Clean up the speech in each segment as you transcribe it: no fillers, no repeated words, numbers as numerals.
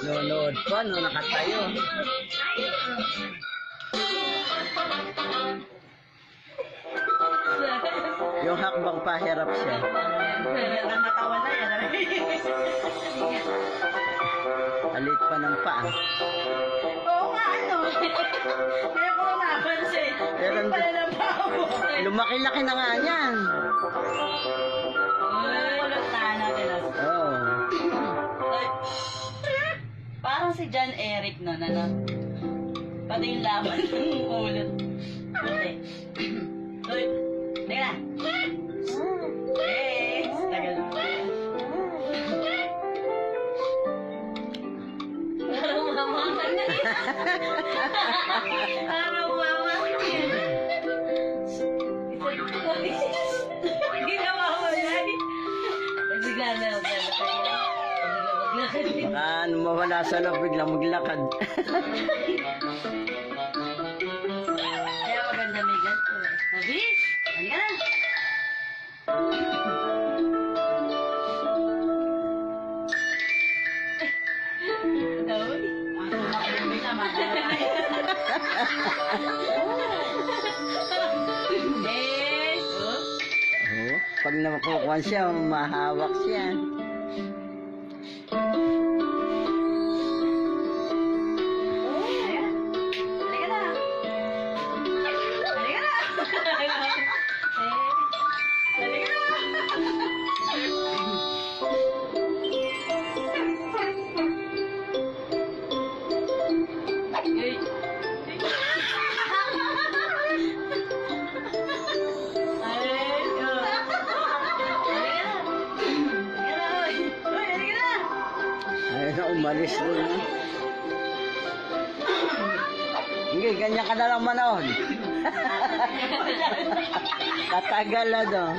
Nonood pa, no, nakatayo. Yung hakbang pahirap siya. Natawa na yan. Alit pa ng paa. Oo nga, ano? Kaya ko napansin. Pero Yung pala ng pao. lumaki-laki na nga yan. Kulot na natin. Oo. Parang si John Eric no, ano? Pati yung laban ng ulot. Pati. Uy, teka na. Yes, tagal. Parang mama ka na. Parang mama ka na. Ginawa mo yan. Bigla na ako pala tayo. Baka mawala sa loob, biglang maglakad. Kaya maganda may ganito eh. Mabis! Halika na! Uy! Ako makulimit na matala. Yes! Oo. Pag nakukuha siya, mahawak siya. Halika na! Halika na! Halika Ayun na, umalis doon. Ha? Hindi, ganyan ka na lang manood. Tatagal na doon.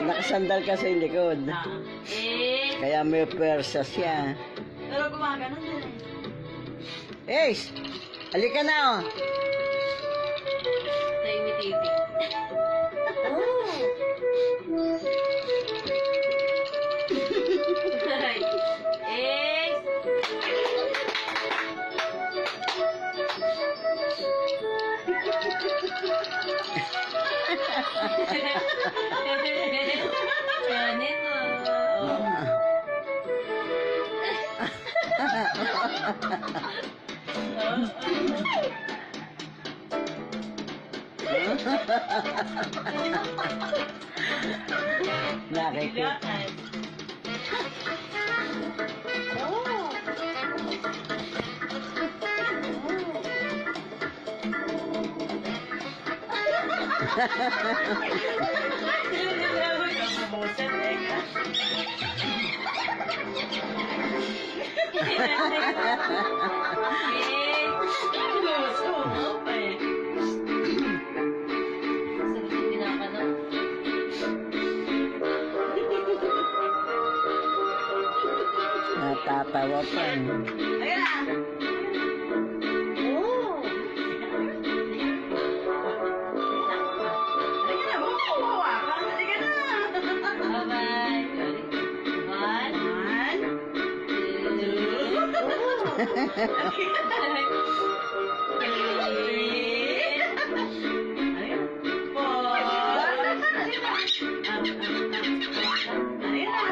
Nakasandal ka sa likod. Kaya may pwersa siya. Pero gumagano na eh. Ace! Halika na, oh. Sa imitating. Nakikita. Natatawa pa.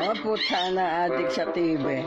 Oh, puta na adik sa TV.